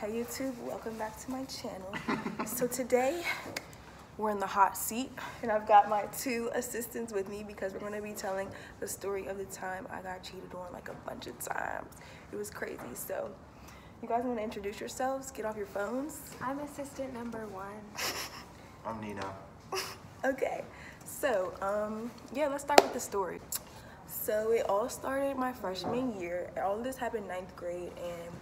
Hey YouTube, welcome back to my channel. So today we're in the hot seat and I've got my two assistants with me because we're going to be telling the story of the time I got cheated on like a bunch of times. It was crazy. So you guys want to introduce yourselves? Get off your phones. I'm assistant number 1. I'm Nino. Okay, so yeah, let's start with the story. So it all started my freshman year. All of this happened 9th grade, and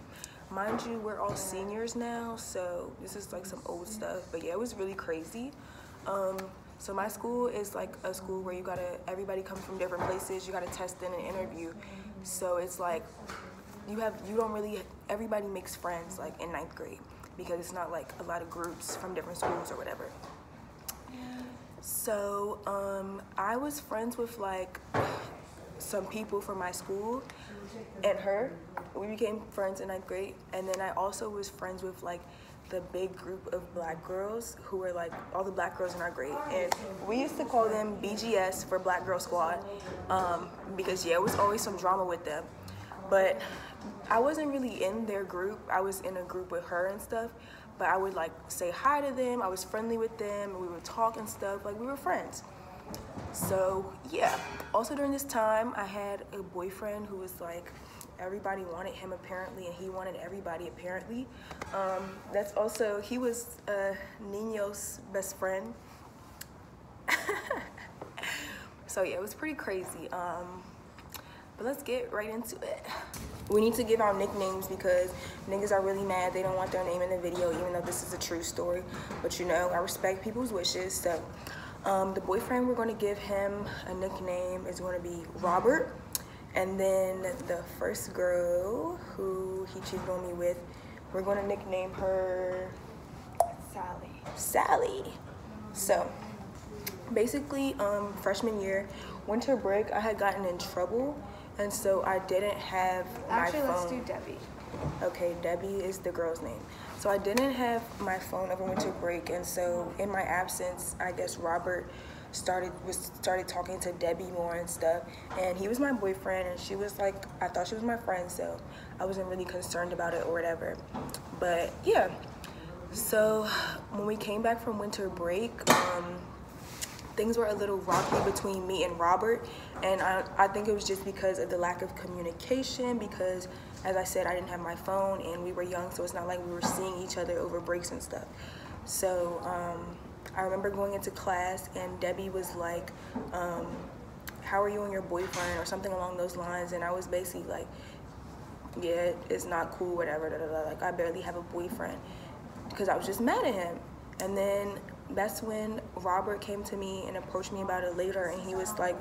mind you, we're all seniors now, so this is like some old stuff. But yeah, it was really crazy. So my school is like a school where everybody comes from different places. You gotta test in an interview. So it's like everybody makes friends like in 9th grade because it's not like a lot of groups from different schools or whatever. So I was friends with like some people from my school and her. We became friends in 9th grade, and then I also was friends with like the big group of black girls who were like all the black girls in our grade, and we used to call them BGS for Black Girl Squad because yeah, it was always some drama with them. But I wasn't really in their group. I was in a group with her and stuff, but I would like say hi to them. I was friendly with them and we would talk and stuff, like we were friends. So yeah, also during this time I had a boyfriend who was like, everybody wanted him apparently, and he wanted everybody apparently. He was Nino's best friend. So yeah, it was pretty crazy. But let's get right into it. We need to give our nicknames because niggas are really mad. They don't want their name in the video, even though this is a true story. But you know, I respect people's wishes. So the boyfriend, we're going to give him a nickname is going to be Robert. And then the first girl who he cheated on me with, we're going to nickname her Sally. So basically, freshman year, winter break, I had gotten in trouble. And so I didn't have my phone. Let's do Debbie. Okay, Debbie is the girl's name. So I didn't have my phone over winter break, and so in my absence, I guess Robert started talking to Debbie more and stuff. And he was my boyfriend, and she was like, I thought she was my friend, so I wasn't really concerned about it or whatever. But yeah, so when we came back from winter break, things were a little rocky between me and Robert, and I think it was just because of the lack of communication, because as I said, I didn't have my phone and we were young, so it's not like we were seeing each other over breaks and stuff. So I remember going into class and Debbie was like, how are you and your boyfriend, or something along those lines, and I was basically like, yeah, it's not cool, whatever, like I barely have a boyfriend, because I was just mad at him. And then that's when Robert came to me and approached me about it later, and he was like,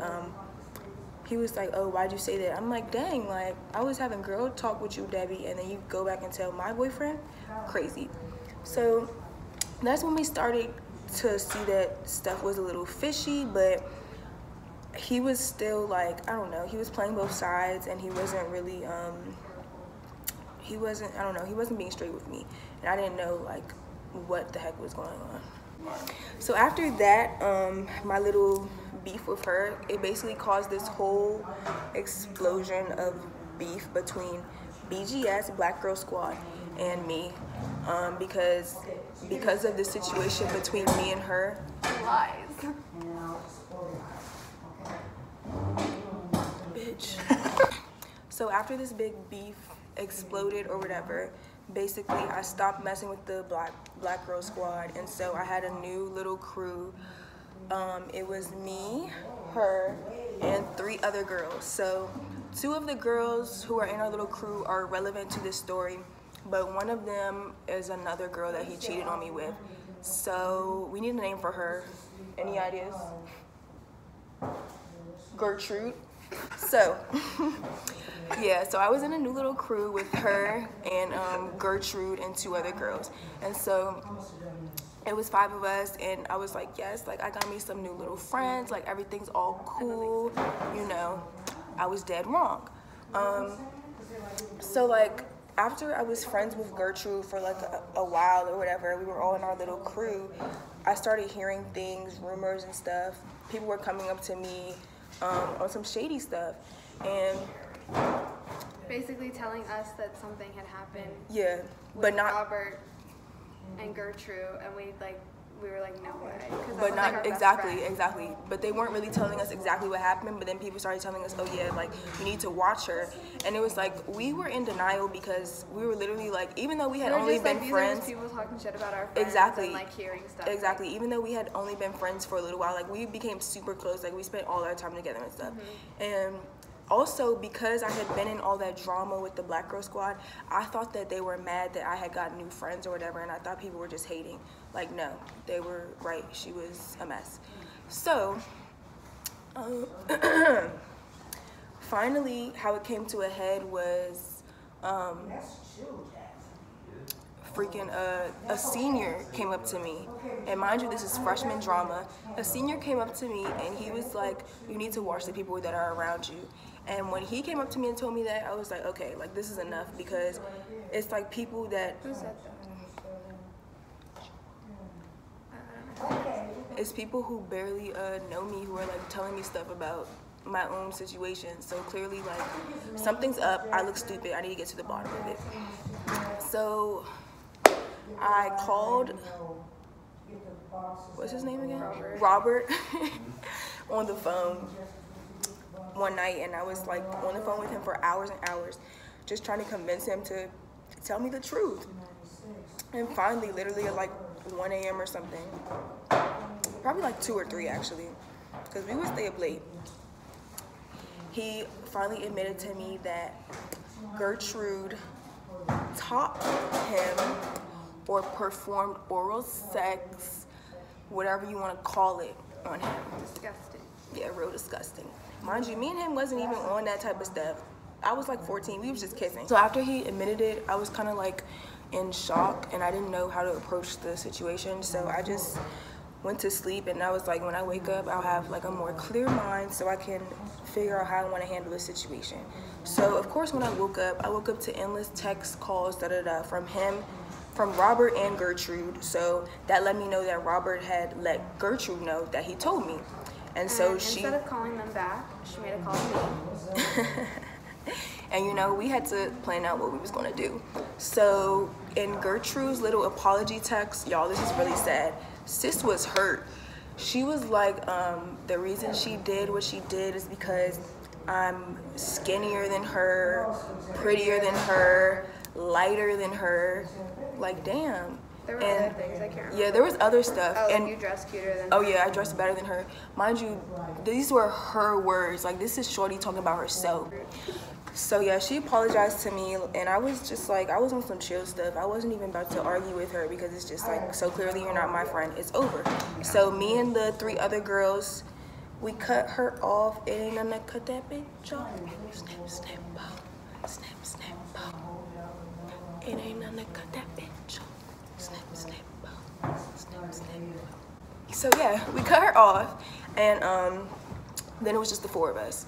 oh, why'd you say that? I'm like, dang, like, I was having girl talk with you, Debbie, and then you go back and tell my boyfriend? Crazy. So that's when we started to see that stuff was a little fishy, but he was still like, I don't know, he was playing both sides, and he wasn't really, he wasn't being straight with me, and I didn't know, like, what the heck was going on. So after that, my little beef with her, it basically caused this whole explosion of beef between BGS, Black Girl Squad, and me, because of the situation between me and her. Lies. Bitch. So after this big beef exploded or whatever, basically I stopped messing with the Black Girl Squad, and so I had a new little crew. It was me, her, and 3 other girls. So 2 of the girls who are in our little crew are relevant to this story, but one of them is another girl that he cheated on me with. So we need a name for her. Any ideas? Gertrude. So yeah, so I was in a new little crew with her and Gertrude and 2 other girls, and so it was 5 of us, and I was like, yes, like I got me some new little friends, like everything's all cool, you know. I was dead wrong. So like after I was friends with Gertrude for like a while or whatever, we were all in our little crew, I started hearing things, rumors and stuff. People were coming up to me on some shady stuff, and basically telling us that something had happened Yeah, with but not. Robert and Gertrude, and we were like, no way. 'Cause that But was, like, not our best exactly, friend. exactly. But they weren't really telling us exactly what happened. But then people started telling us, oh yeah, like you need to watch her. And it was like we were in denial because we were literally like, even though we had We were only just been like, these friends, are just people talking shit about our friends exactly, and like hearing stuff. exactly. Even though we had only been friends for a little while, like we became super close. Like we spent all our time together and stuff. And also because I had been in all that drama with the Black Girl Squad, I thought that they were mad that I had got new friends or whatever, and I thought people were just hating. Like no, they were right. She was a mess. So finally, how it came to a head was freaking a senior came up to me, and mind you, this is freshman drama. A senior came up to me and he was like, you need to watch the people that are around you. And when he came up to me and told me that, I was like, okay, like this is enough, because it's like people that Who said it's people who barely know me who are like telling me stuff about my own situation. So clearly like something's up. I look stupid. I need to get to the bottom of it. So I called, what's his name again? Robert on the phone one night, and I was like on the phone with him for hours and hours just trying to convince him to tell me the truth. And finally, literally at like 1 a.m. or something, probably like 2 or 3 actually, because we would stay up late, he finally admitted to me that Gertrude taught him or performed oral sex, whatever you want to call it, on him. disgusting? Yeah, real disgusting. Mind you, me and him wasn't even on that type of stuff. I was like 14, we was just kissing. So after he admitted it, I was kind of like in shock, and I didn't know how to approach the situation. So I just went to sleep, and I was like, when I wake up, I'll have like a more clear mind so I can figure out how I want to handle the situation. So of course, when I woke up to endless text calls, from him, from Robert and Gertrude. So that let me know that Robert had let Gertrude know that he told me. And so instead of calling them back, she made a call to me. And you know, we had to plan out what we was gonna do. So in Gertrude's little apology text, y'all, this is really sad. Sis was hurt. She was like, the reason she did what she did is because I'm skinnier than her, prettier than her, lighter than her. Like, damn. There were other things I can't remember. Yeah, there was other stuff. Oh, and like you dressed cuter than oh her. yeah, I dressed better than her. Mind you, these were her words. Like, this is Shorty talking about herself. So yeah, she apologized to me, and I was just like, I was on some chill stuff. I wasn't even about to argue with her because it's just like, so clearly you're not my friend. It's over. So me and the 3 other girls, we cut her off. It ain't nothing to cut that bitch off. Snap, snap, bow. Snap, snap, bow. It ain't nothing to cut that bitch off. Snap, snap, bow. Snap, snap, bow. So yeah, we cut her off, and then it was just the 4 of us.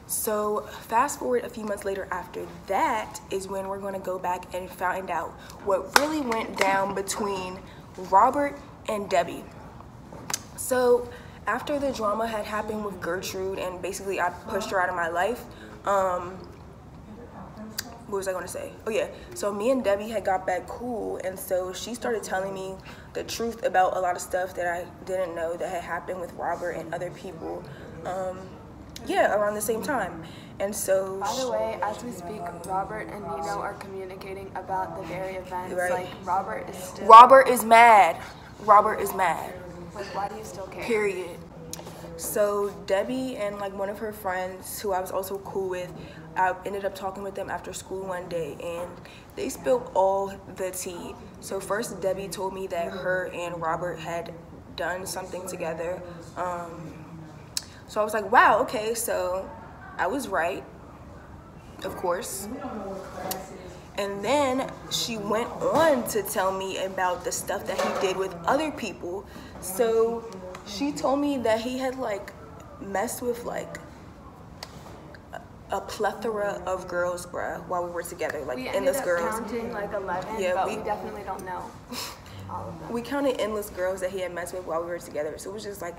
So fast forward a few months later, after that is when we're going to go back and find out what really went down between Robert and Debbie. So after the drama had happened with Gertrude, and basically I pushed her out of my life, what was I going to say? Oh yeah, so me and Debbie had got back cool, and so she started telling me the truth about a lot of stuff that I didn't know that had happened with Robert and other people. Yeah, around the same time. And so, by the way, as we speak, Robert and Nino are communicating about the very events. Right. Like, Robert is still... Robert is mad. Robert is mad. Like, why do you still care? Period. So Debbie and like one of her friends who I was also cool with, I ended up talking with them after school one day, and they spilled all the tea. So first Debbie told me that her and Robert had done something together. So I was like, wow, okay, so I was right, of course. And then she went on to tell me about the stuff that he did with other people. So she told me that he had like messed with like a plethora of girls, bruh, while we were together, like endless girls. We ended up counting like 11, yeah, but we definitely don't know all of them. We counted endless girls that he had messed with while we were together. So it was just like,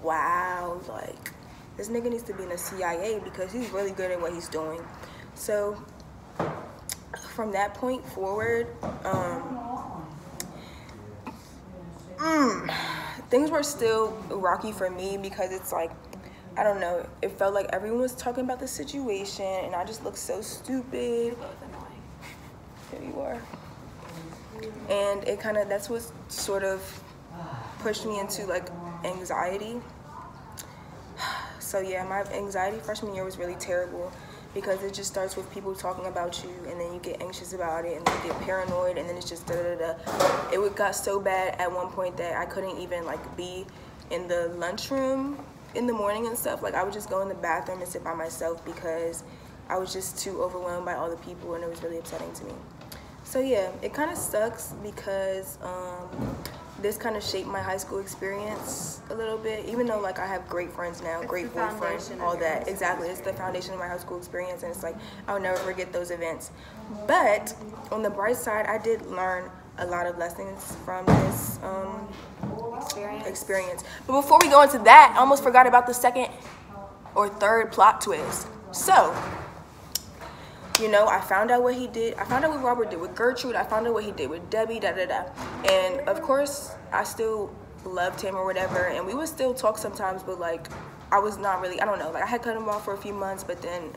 wow, like this nigga needs to be in the CIA because he's really good at what he's doing. So from that point forward, things were still rocky for me because it's like, I don't know, it felt like everyone was talking about the situation and I just looked so stupid. Here you are. And it kind of, that's what sort of pushed me into like anxiety. So yeah, my anxiety freshman year was really terrible because it just starts with people talking about you and then you get anxious about it and then you get paranoid and then it's just da-da-da-da. It got so bad at one point that I couldn't even like be in the lunchroom in the morning and stuff. Like I would just go in the bathroom and sit by myself because I was just too overwhelmed by all the people and it was really upsetting to me. So yeah, it kind of sucks because this kind of shaped my high school experience a little bit, even though like I have great friends now, great boyfriend, all that. Exactly, it's the foundation of my high school experience and it's like, I'll never forget those events. But on the bright side, I did learn a lot of lessons from this experience. But before we go into that, I almost forgot about the second or third plot twist. So, you know, I found out what he did. I found out what Robert did with Gertrude. I found out what he did with Debbie, da-da-da. And, of course, I still loved him or whatever. And we would still talk sometimes, but, like, I was not really, I don't know. Like, I had cut him off for a few months, but then,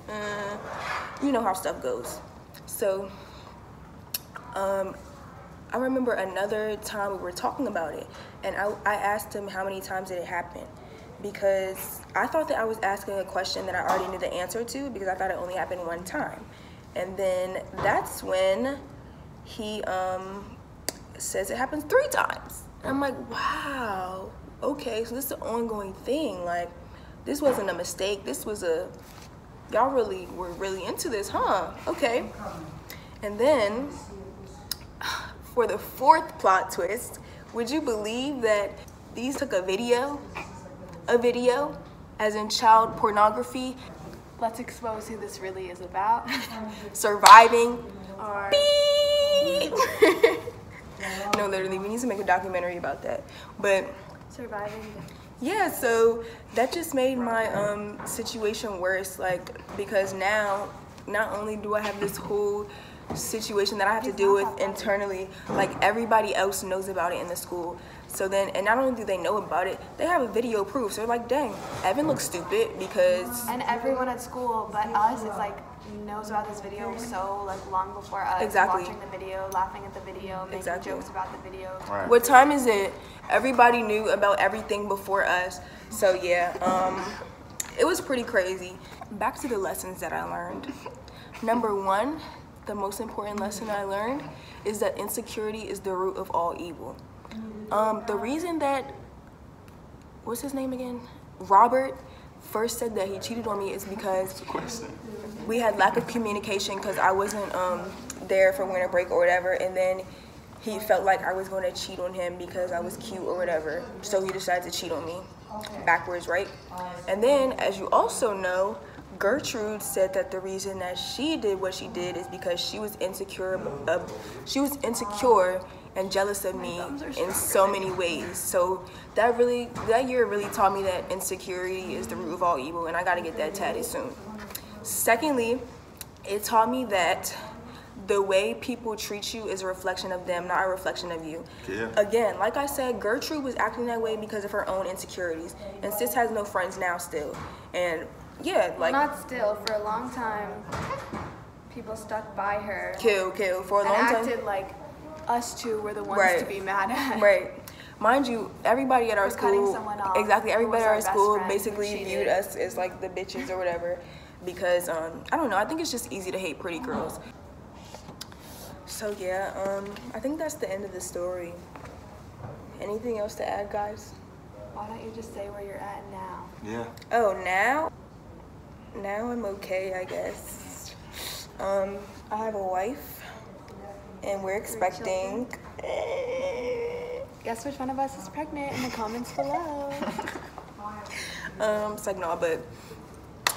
you know how stuff goes. So, I remember another time we were talking about it. And I asked him how many times did it happen. Because I thought that I was asking a question that I already knew the answer to because I thought it only happened one time. And then that's when he says it happens 3 times. And I'm like, wow, okay, so this is an ongoing thing. Like, this wasn't a mistake. This was y'all really were really into this, huh? Okay. And then for the 4th plot twist, would you believe that these took a video, as in child pornography? Let's expose who this really is about. Surviving. Or Beep. No, literally, we need to make a documentary about that. But surviving. yeah, so that just made my situation worse. Like, because now, not only do I have this whole situation that I have to deal with internally, like everybody else knows about it in the school. So then, and not only do they know about it, they have a video proof. So they're like, dang, Evan looks stupid because... And everyone at school but us is like, knows about this video so like long before us. Exactly. Watching the video, laughing at the video, making jokes about the video. Right. What time is it? Everybody knew about everything before us. So yeah, it was pretty crazy. Back to the lessons that I learned. Number 1, the most important lesson I learned is that insecurity is the root of all evil. The reason that, what's his name again? Robert first said that he cheated on me is because we had lack of communication because I wasn't there for winter break or whatever, and then he felt like I was going to cheat on him because I was cute or whatever, so he decided to cheat on me. Backwards, right? And then, as you also know, Gertrude said that the reason that she did what she did is because she was insecure and jealous of me in so many ways. So that year really taught me that insecurity is the root of all evil, and I gotta get that tatted soon. Secondly, it taught me that the way people treat you is a reflection of them, not a reflection of you. Yeah. Again, like I said, Gertrude was acting that way because of her own insecurities, and sis has no friends now still. And yeah, like, not still, for a long time, people stuck by her. Kill for a long time. Acted like us two were the ones to be mad at. Right. Mind you, everybody at our cutting school, someone off exactly, everybody at our school friend basically viewed us as like the bitches or whatever because, I don't know, I think it's just easy to hate pretty girls. So yeah, I think that's the end of the story. Anything else to add, guys? Why don't you just say where you're at now? Yeah. Oh, now I'm okay, I guess. I have a wife, and we're expecting. Guess which one of us is pregnant in the comments below. It's like, no, but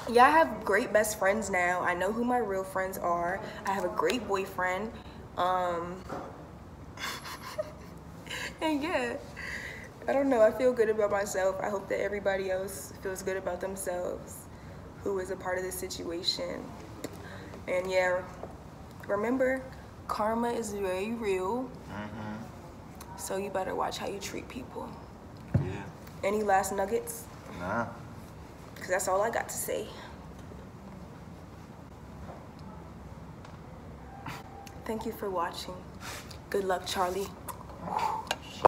yeah, I have great best friends now. I know who my real friends are. I have a great boyfriend. And yeah, I don't know, I feel good about myself. I hope that everybody else feels good about themselves who is a part of this situation. And yeah, remember, karma is very real. So you better watch how you treat people. Yeah. Any last nuggets? Nah. Because that's all I got to say. Thank you for watching. Good luck, Charlie.